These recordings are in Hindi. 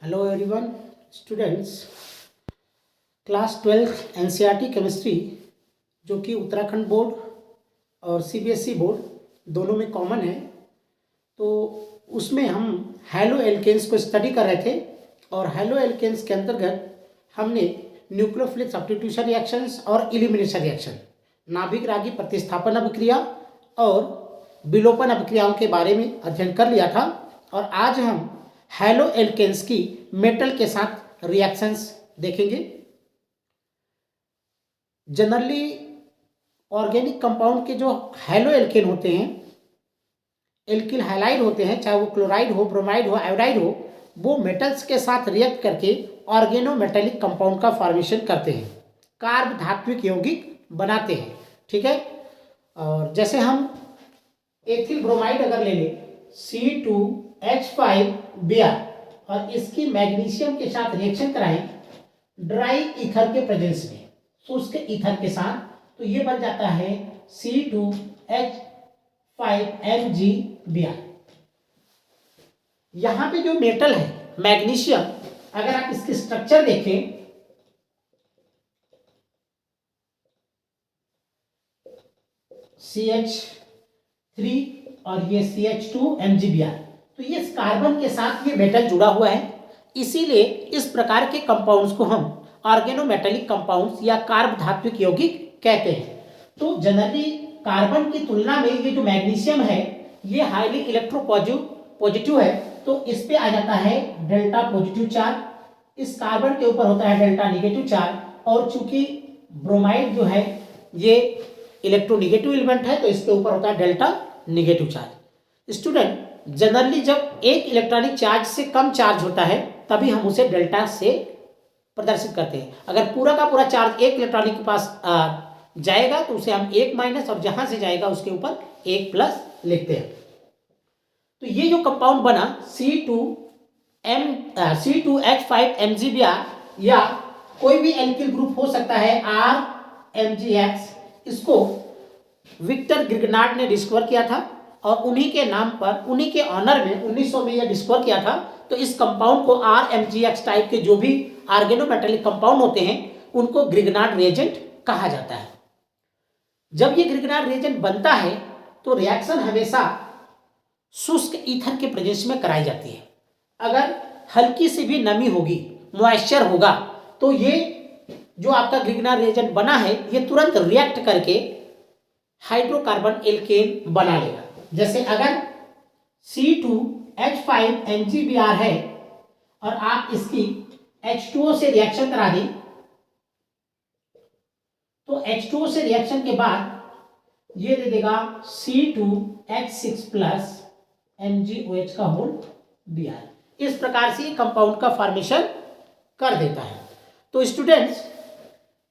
Hello everyone students. Class 12 NCERT chemistry जो कि उत्तराखंड बोर्ड और सीबीएसई बोर्ड दोनों में कॉमन है, तो उसमें हम हैलो एल्केन्स को स्टडी कर रहे थे और हैलो एल्केन्स के अंतर्गत हमने न्यूक्लियोफिलिक सब्स्टिट्यूशन रिएक्शंस और एलिमिनेशन रिएक्शन, नाभिक रागी प्रतिस्थापन अभिक्रिया और विलोपन अभिक्रियाओं के बारे में अध्ययन कर लिया था। और आज हम हैलो एल्केन्स की मेटल के साथ रिएक्शंस देखेंगे। जनरली ऑर्गेनिक कंपाउंड के जो हैलो एल्केन होते हैं, एल्किल हैलाइड होते हैं, चाहे वो क्लोराइड हो, ब्रोमाइड हो, आयोडाइड हो, वो मेटल्स के साथ रिएक्ट करके ऑर्गेनोमेटेलिक कंपाउंड का फॉर्मेशन करते हैं, कार्ब धात्विक यौगिक बनाते हैं। ठीक है। और जैसे हम एथिल ब्रोमाइड अगर ले लें C2H5Br और इसकी मैग्नीशियम के साथ रिएक्शन कराएं ड्राई ईथर के प्रेजेंस में, शुष्क ईथर के साथ, तो ये बन जाता है C2H5MgBr। यहां पे जो मेटल है मैग्नीशियम, अगर आप इसकी स्ट्रक्चर देखें CH3 और ये CH2MgBr, तो ये कार्बन के साथ ये मेटल जुड़ा हुआ है, इसीलिए इस प्रकार के कंपाउंड्स को हम ऑर्गेनोमेटेलिक कंपाउंड्स या कार्ब धात्विक यौगिक कहते हैं। तो जनरली कार्बन की तुलना में ये जो मैग्नीशियम है ये हाईली इलेक्ट्रोपॉजिटिव है, तो इस पे आ जाता है डेल्टा पॉजिटिव चार्ज, इस कार्बन के ऊपर होता है डेल्टा निगेटिव चार्ज, और चूंकि ब्रोमाइड जो है ये इलेक्ट्रोनिगेटिव एलिमेंट है तो इसके ऊपर होता है delta negative charge. Student, generally जब एक इलेक्ट्रॉनिक चार्ज से कम चार्ज होता है तभी हम उसे डेल्टा से प्रदर्शित करते हैं। अगर पूरा का पूरा चार्ज एक इलेक्ट्रॉनिक के पास जाएगा तो उसे हम एक माइनस, और जहां से जाएगा उसके ऊपर एक प्लस लिखते हैं। तो ये जो कंपाउंड बना C2H5MgBr या कोई भी एल्किल ग्रुप हो सकता है RMgX, इसको विक्टर ग्रिगनार्ड ने डिस्कवर किया था और उन्हीं के नाम पर, उन्हीं के ऑनर में 1900 में यह डिस्कवर किया था। तो इस कंपाउंड को RMgX टाइप के जो भी ऑर्गेनोमेटेलिक कंपाउंड होते हैं उनको ग्रिगनार्ड रिएजेंट कहा जाता है। जब ये ग्रिगनार्ड रिएजेंट बनता है तो रिएक्शन हमेशा शुष्क ईथर के प्रेजेंस में कराई जाती है। अगर हल्की सी भी नमी होगी, मॉइस्चर होगा, तो ये जो आपका ग्रिगनार्ड रिएजेंट बना है ये तुरंत रिएक्ट करके हाइड्रोकार्बन एल्केन बना लेगा। जैसे अगर C2H5MgBr है और आप इसकी H2O से रिएक्शन करा दें, तो H2O से रिएक्शन के बाद ये दे देगा C2H6+ MgOH का होल Br। इस प्रकार से कंपाउंड का फॉर्मेशन कर देता है। तो स्टूडेंट्स,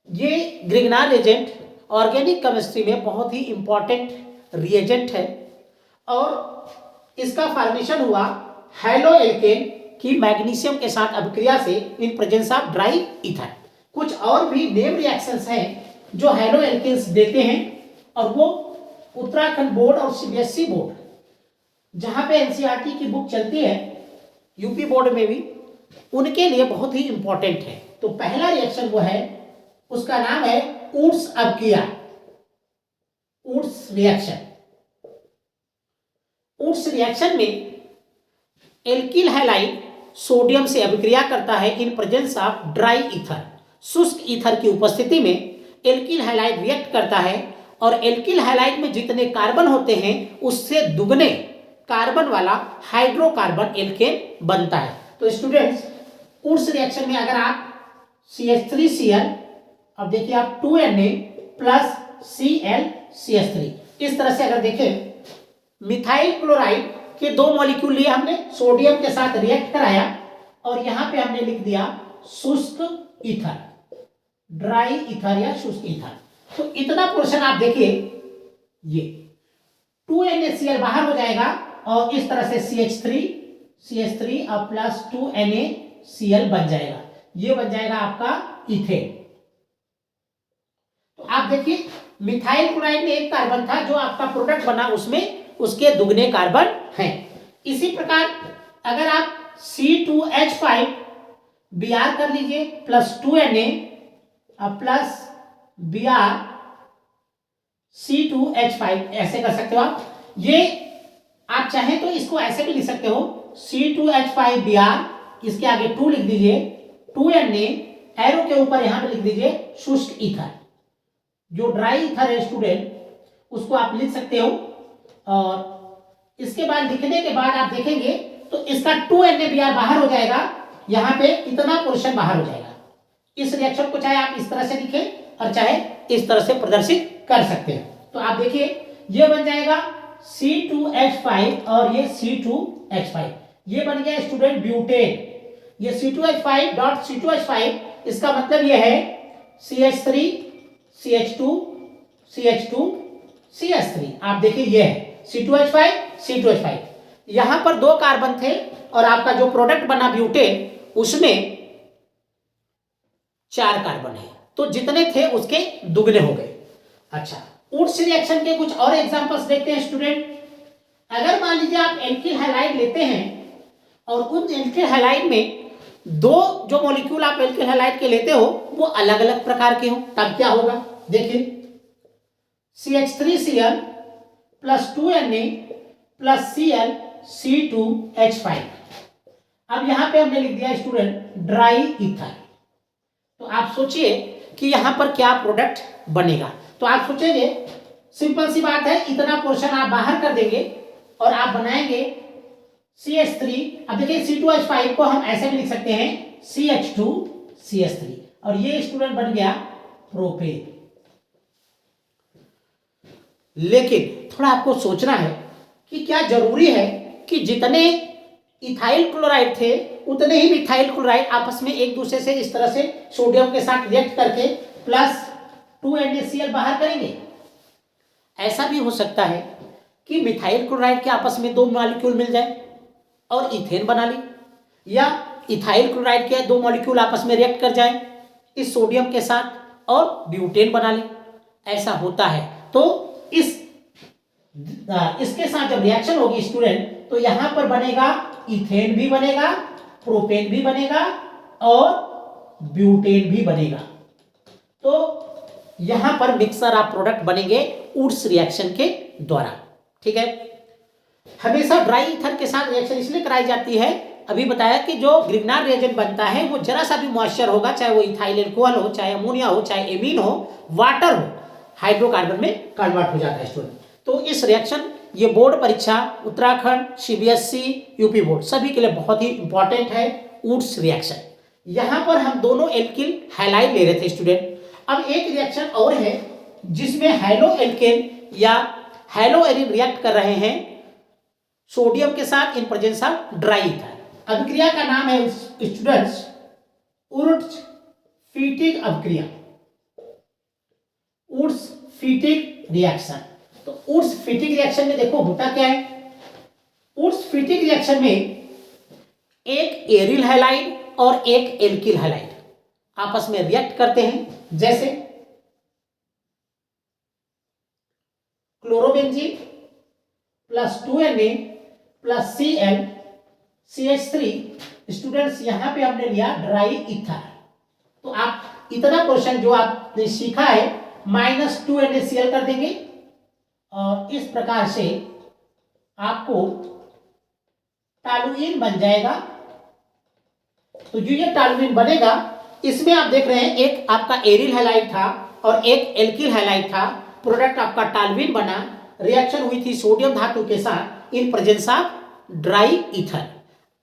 ये ग्रिगनार्ड रिएजेंट ऑर्गेनिक केमिस्ट्री में बहुत ही इंपॉर्टेंट रिएजेंट है और इसका फॉर्मेशन हुआ हैलो एल्केन की मैग्नीशियम के साथ अभिक्रिया से in presence of dry ether. कुछ और भी नेम रिएक्शंस हैं जो हैलो एल्केन्स देते हैं और वो उत्तराखंड बोर्ड और सीबीएसई बोर्ड, जहां पे एनसीईआरटी की बुक चलती है, यूपी बोर्ड में भी, उनके लिए बहुत ही इंपॉर्टेंट है। तो पहला रिएक्शन वो है, उसका नाम है वुड्स अभिक्रिया, वुड्स रिएक्शन। वुड्स रिएक्शन में एल्किल हैलाइड सोडियम से अभिक्रिया करता है in presence of dry ether. शुष्क ईथर की उपस्थिति में एल्किल हैलाइड रिएक्ट करता है और एल्किल हैलाइड में जितने कार्बन होते हैं उससे दुगने कार्बन वाला हाइड्रोकार्बन एल्केन बनता है। तो स्टूडेंट्स, वुड्स रिएक्शन में अगर आप CH3Cl, अब देखिए आप 2Na प्लस ClCH3, इस तरह से अगर देखें, मिथाइल क्लोराइड के दो मॉलिक्यूल लिए हमने, सोडियम के साथ रिएक्ट कराया और यहां पे हमने लिख दिया शुष्क ईथर, ड्राई ईथर या शुष्क ईथर। तो इतना पोर्शन आप देखिए, ये 2NaCl बाहर हो जाएगा और इस तरह से CH3 और प्लस 2NaCl बन जाएगा, ये बन जाएगा आपका इथेन। तो आप देखिए, मिथाइल क्लोराइड में एक कार्बन था, जो आपका प्रोडक्ट बना उसमें उसके दुगने कार्बन हैं। इसी प्रकार अगर आप C2H5 Br कर लीजिए plus 2Na plus Br C2H5, ऐसे कर सकते हो आप। ये आप चाहें तो इसको ऐसे भी लिख सकते हो C2H5Br, इसके आगे 2 लिख दीजिए, 2Na, एरो के ऊपर यहां पे लिख दीजिए शुष्क ईथर। जो ड्राई ईथर है स्टूडेंट, उसको आप लिख सकते हो। और इसके बाद लिखने के बाद आप देखेंगे तो इसका 2NaBr बाहर हो जाएगा, यहां पे इतना पोर्शन बाहर हो जाएगा। इस रिएक्शन को चाहे आप इस तरह से लिखें और चाहे इस तरह से प्रदर्शित कर सकते हैं। तो आप देखिए ये बन जाएगा C2H5 और ये C2H5, ये बन गया स्टूडेंट ब्यूटेन। ये C2H5 डॉट C2H5, इसका मतलब ये है CH3 CH2 CH2 CH3। आप देखिए ये है C2H5 C2H5, यहां पर 2 कार्बन थे और आपका जो प्रोडक्ट बना ब्यूटेन उसमें 4 कार्बन है, तो जितने थे उसके दुगने हो गए। अच्छा, वुड्स रिएक्शन के कुछ और एग्जांपल्स देखते हैं स्टूडेंट। अगर मान लीजिए आप एल्किल हैलाइड लेते हैं और उन एल्किल हैलाइड में 2 जो मॉलिक्यूल आप एल्किल हैलाइड के लेते हो वो अलग अलग प्रकार के हो, तब क्या होगा देखिए, CH3Cl plus 2Na plus Cl C2H5। अब यहां पे हमने लिख दिया स्टूडेंट ड्राई ईथर। तो आप सोचिए कि यहां पर क्या प्रोडक्ट बनेगा। तो आप सोचेंगे, सिंपल सी बात है, इतना पोर्शन आप बाहर कर देंगे और आप बनाएंगे CH3। अब देखिए C2H5 को हम ऐसे भी लिख सकते हैं CH2CH3, और ये स्टूडेंट बन गया प्रोपेन। लेकिन थोड़ा आपको सोचना है कि क्या जरूरी है कि जितने इथाइल क्लोराइड थे उतने ही मिथाइल क्लोराइड आपस में एक दूसरे से इस तरह से सोडियम के साथ रिएक्ट करके प्लस 2NaCl बाहर करेंगे? ऐसा भी हो सकता है कि मिथाइल क्लोराइड के आपस में 2 मॉलिक्यूल मिल जाए और इथेन बना ले, या इथाइल क्लोराइड के 2 मॉलिक्यूल आपस में रिएक्ट कर जाए इस सोडियम के साथ और ब्यूटेन बना ले। ऐसा होता है। तो इसके साथ जब रिएक्शन होगी स्टूडेंट, तो यहां पर बनेगा इथेन भी बनेगा, प्रोपेन भी बनेगा और ब्यूटेन भी बनेगा। तो यहां पर मिक्सर ऑफ प्रोडक्ट बनेंगे वुड्स रिएक्शन के द्वारा। ठीक है, हमेशा ड्राई ईथर के साथ रिएक्शन इसलिए कराई जाती है, अभी बताया कि जो ग्रिग्नार्ड रिएजेंट बनता है वो जरा सा भी मॉइस्चर होगा, चाहे वो इथाइल एल्कोहल हो, चाहे अमोनिया हो, चाहे एमीन हो, वाटर हो, हाइड्रोकार्बन में कन्वर्ट हो जाता है स्टूडेंट। तो इस रिएक्शन, ये बोर्ड परीक्षा उत्तराखंड, CBSE, यूपी बोर्ड सभी के लिए बहुत ही इंपॉर्टेंट है वुड्स रिएक्शन। यहां पर हम दोनों एल्किल हैलाइड ले रहे थे स्टूडेंट। अब एक रिएक्शन और है जिसमें हैलो एल्केन या हैलो एरिन रिएक्ट कर रहे हैं सोडियम के साथ in presence of dry ether. अभिक्रिया का नाम है स्टूडेंट्स वुड्स-फीटिग अभिक्रिया, वुड्स-फीटिग रिएक्शन। तो वुड्स-फीटिग रिएक्शन में देखो होता क्या है, वुड्स-फीटिग रिएक्शन में एक एरिल हैलाइड और एक एल्किल हैलाइड आपस में रिएक्ट करते हैं, जैसे chlorobenzene plus 2Na plus Cl CH3। Students यहां पे हमने लिया ड्राई ईथर। तो आप इतना क्वेश्चन जो आपने सीखा है -2NaCl कर देंगे और इस प्रकार से आपको टॉलुइन बन जाएगा। तो जो ये टॉलुइन बनेगा, इसमें आप देख रहे हैं एक आपका एरिल हैलाइड था और एक एल्किल हैलाइड था, प्रोडक्ट आपका टॉलुइन बना, रिएक्शन हुई थी सोडियम धातु के साथ in presence of dry ether.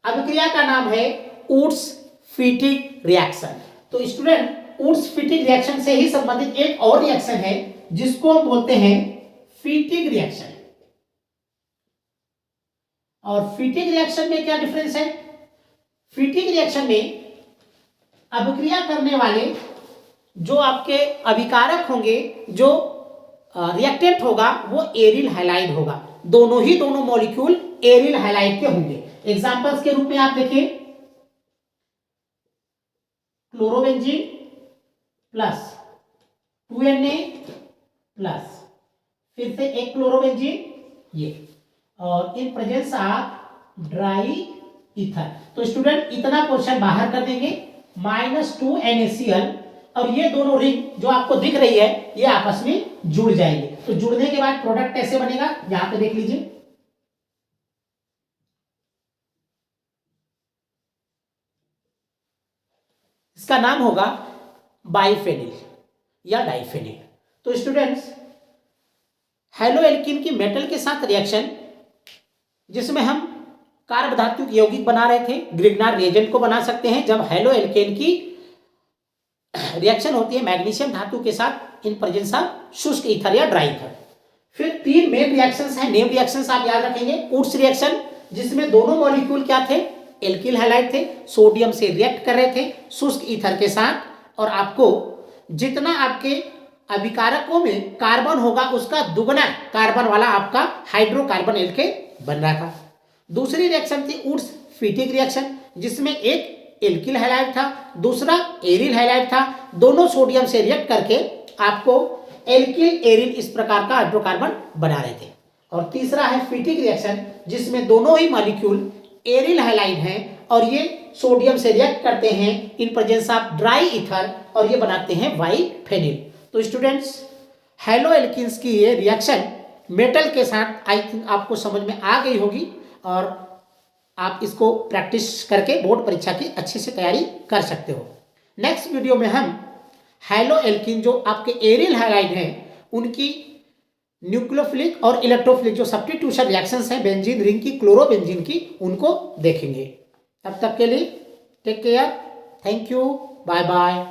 अभिक्रिया का नाम है वुड्स-फीटिग रिएक्शन। तो स्टूडेंट वुड्स-फीटिग रिएक्शन से ही संबंधित एक और रिएक्शन है जिसको हम बोलते हैं फीटिग रिएक्शन। और फीटिग रिएक्शन में क्या डिफरेंस है? फीटिग रिएक्शन में अभिक्रिया करने वाले जो आपके अभिकारक होंगे, जो रिएक्टेंट होगा, वो एरिल हैलाइड होगा। दोनों मॉलिक्यूल एरिल हैलाइड के होंगे। एग्जांपल्स के रूप में आप देखिए, क्लोरोबेंजीन प्लस 2Na प्लस फिर से एक क्लोरोबेंजीन, ये, और in presence of dry ether. तो स्टूडेंट इतना पोर्शन बाहर कर देंगे, -2NaCl, और ये दोनों रिंग जो आपको दिख रही है ये आपस में जुड़ जाएंगे। तो जुड़ने के बाद प्रोडक्ट कैसे बनेगा, यहां पे देख लीजिए, इसका नाम होगा बाइफेनिल या डाइफेनिल। तो स्टूडेंट्स, हैलो एल्कीन की मेटल के साथ रिएक्शन, जिसमें हम कार्ब धातु के यौगिक बना रहे थे, ग्रिग्नार रिएजेंट को बना सकते हैं जब हैलो एल्केन की रिएक्शन होती है मैग्नीशियम धातु के साथ इन प्रेजेंस ऑफ शुष्क ईथर या ड्राई ईथर। फिर 3 मेन रिएक्शंस हैं, नेम रिएक्शंस आप याद रखेंगे। उड्स रिएक्शन, जिसमें दोनों मॉलिक्यूल क्या थे, एल्किल हैलाइड थे, सोडियम से रिएक्ट कर रहे थे शुष्क ईथर के साथ, और आपको जितना आपके अभिकारकों में कार्बन होगा उसका दुगना कार्बन वाला आपका हाइड्रोकार्बन एल्केन बन रहा था। दूसरी रिएक्शन थी उड्स फीटिक रिएक्शन, जिसमें एक एल्किल हैलाइड था, दूसरा एरिल हैलाइड था, दोनों सोडियम से रिएक्ट करके आपको एल्किल एरिल इस प्रकार का हाइड्रोकार्बन बना रहे थे। और तीसरा है फीटिक रिएक्शन, जिसमें दोनों ही मॉलिक्यूल एरिल हैलाइड हैं और ये सोडियम से रिएक्ट करते हैं in presence of dry ether और ये बनाते हैं बाइफेनिल। तो स्टूडेंट्स, हैलो एल्कीन्स की ये रिएक्शन मेटल के साथ आई थिंक आपको समझ में आ गई होगी, और आप इसको प्रैक्टिस करके बोर्ड परीक्षा की अच्छे से तैयारी कर सकते हो। नेक्स्ट वीडियो में हम हैलो एल्कीन जो आपके एरिल हैलाइड हैं उनकी न्यूक्लियोफिलिक और इलेक्ट्रोफिलिक जो सब्स्टिट्यूशन रिएक्शंस हैं बेंजीन रिंग की, क्लोरोबेंजीन की, उनको देखेंगे। तब तक के लिए take care, thank you, bye bye.